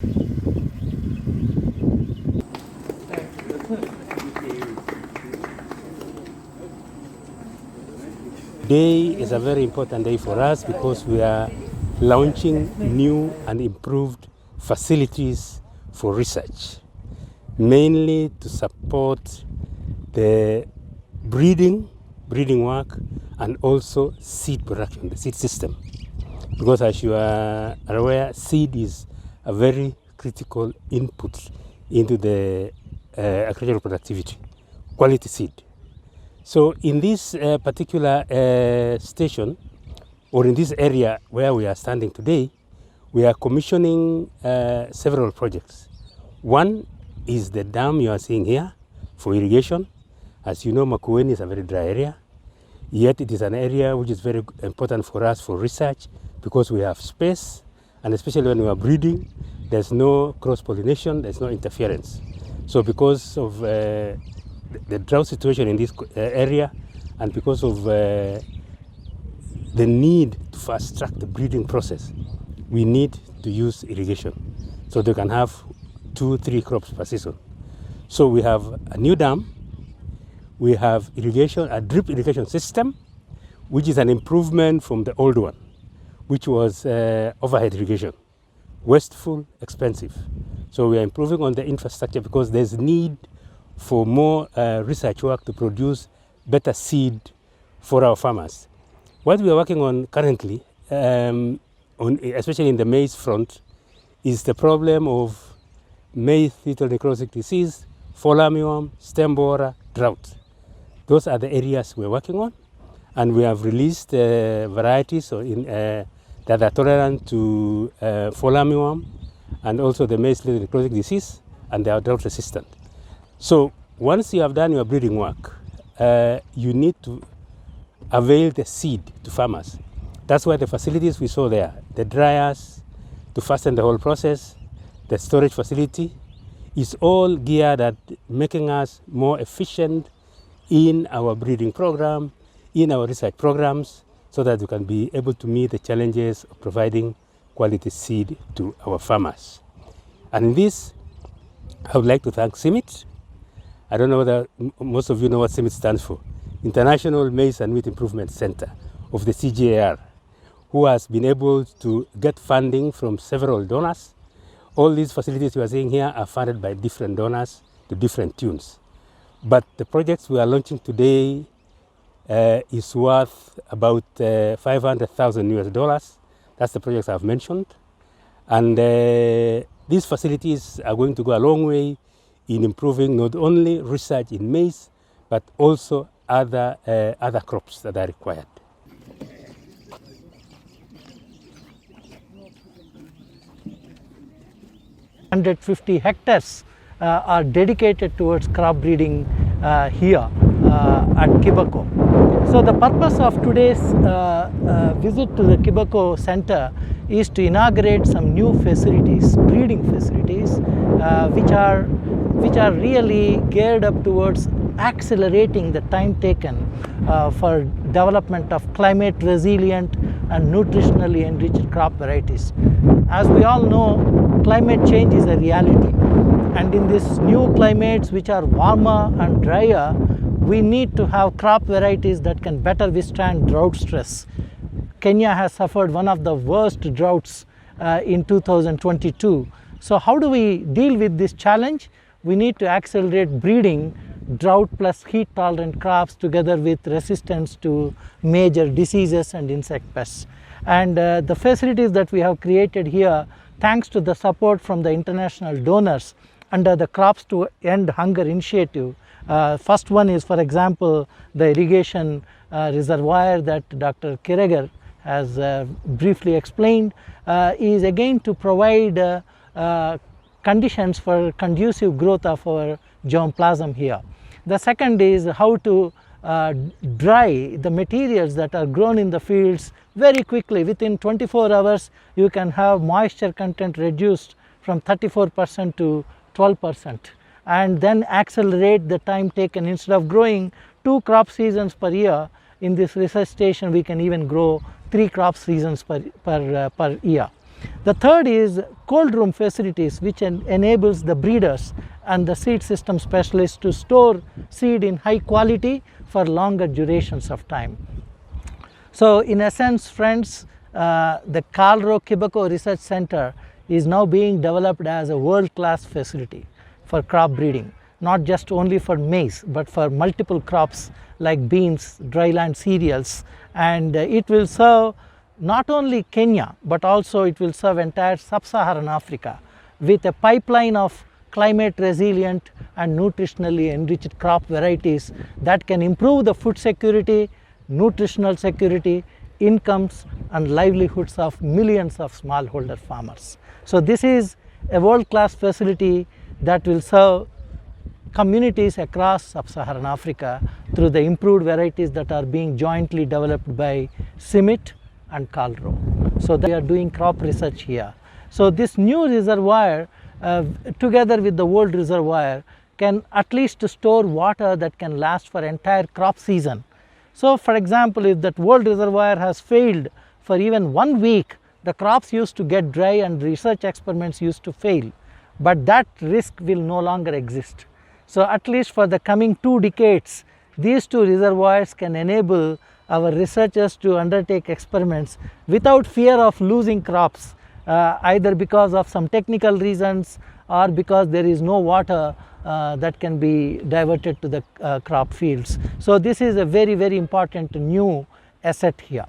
Today is a very important day for us because we are launching new and improved facilities for research, mainly to support the breeding work, and also seed production, the seed system. Because as you are aware, seed is a very critical input into the agricultural productivity, quality seed. So in this particular station, or in this area where we are standing today, we are commissioning several projects. One is the dam you are seeing here for irrigation. As you know, Makueni is a very dry area, yet it is an area which is very important for us for research because we have space, and especially when we are breeding, there's no cross-pollination, there's no interference. So because of the drought situation in this area, and because of the need to fast track the breeding process, we need to use irrigation so they can have 2-3 crops per season. So we have a new dam, we have irrigation, a drip irrigation system, which is an improvement from the old one, which was overhead irrigation, wasteful, expensive. So we are improving on the infrastructure because there's need for more research work to produce better seed for our farmers. What we are working on currently, especially in the maize front, is the problem of maize fetal necrotic disease, fall armyworm, stem borer, drought. Those are the areas we're working on, and we have released varieties that are tolerant to fall armyworm and also the maize fetal necrotic disease, and they are drought resistant. So once you have done your breeding work, you need to avail the seed to farmers. That's why the facilities we saw there, the dryers to fasten the whole process, the storage facility, is all geared at making us more efficient in our breeding program, in our research programs, so that we can be able to meet the challenges of providing quality seed to our farmers. And in this, I would like to thank CIMMYT. I don't know whether most of you know what CIMMYT stands for. International Maize and Wheat Improvement Center of the CGAR, who has been able to get funding from several donors. All these facilities you are seeing here are funded by different donors to different tunes. But the projects we are launching today is worth about $500,000. That's the projects I've mentioned. And these facilities are going to go a long way in improving not only research in maize, but also other crops that are required. 150 hectares are dedicated towards crop breeding here at Kibako. So the purpose of today's visit to the Kibako Center is to inaugurate some new facilities, breeding facilities, which are really geared up towards accelerating the time taken for development of climate resilient and nutritionally enriched crop varieties. As we all know, climate change is a reality, and in these new climates which are warmer and drier, we need to have crop varieties that can better withstand drought stress. Kenya has suffered one of the worst droughts in 2022. So how do we deal with this challenge? We need to accelerate breeding drought plus heat tolerant crops together with resistance to major diseases and insect pests. And the facilities that we have created here, thanks to the support from the international donors under the Crops to End Hunger initiative. First one is, for example, the irrigation reservoir that Dr. Kiregar has briefly explained, is again to provide conditions for conducive growth of our germplasm here. The second is how to dry the materials that are grown in the fields very quickly. Within 24 hours, you can have moisture content reduced from 34% to 12%, and then accelerate the time taken. Instead of growing 2 crop seasons per year, in this research station we can even grow 3 crop seasons per year. The third is cold room facilities, which enables the breeders and the seed system specialists to store seed in high quality for longer durations of time. So in essence, friends, the Kalro Quebeco Research Center is now being developed as a world-class facility for crop breeding, not just only for maize, but for multiple crops like beans, dryland cereals, and it will serve not only Kenya, but also it will serve entire sub-Saharan Africa with a pipeline of climate resilient and nutritionally enriched crop varieties that can improve the food security, nutritional security, incomes and livelihoods of millions of smallholder farmers. So this is a world-class facility that will serve communities across sub-Saharan Africa through the improved varieties that are being jointly developed by CIMMYT and Kalro. So they are doing crop research here. So this new reservoir together with the old reservoir can at least store water that can last for entire crop season. So for example, if that old reservoir has failed for even 1 week, the crops used to get dry and research experiments used to fail, but that risk will no longer exist. So at least for the coming 2 decades, these 2 reservoirs can enable our researchers to undertake experiments without fear of losing crops, either because of some technical reasons or because there is no water that can be diverted to the crop fields. So this is a very, very important new asset here.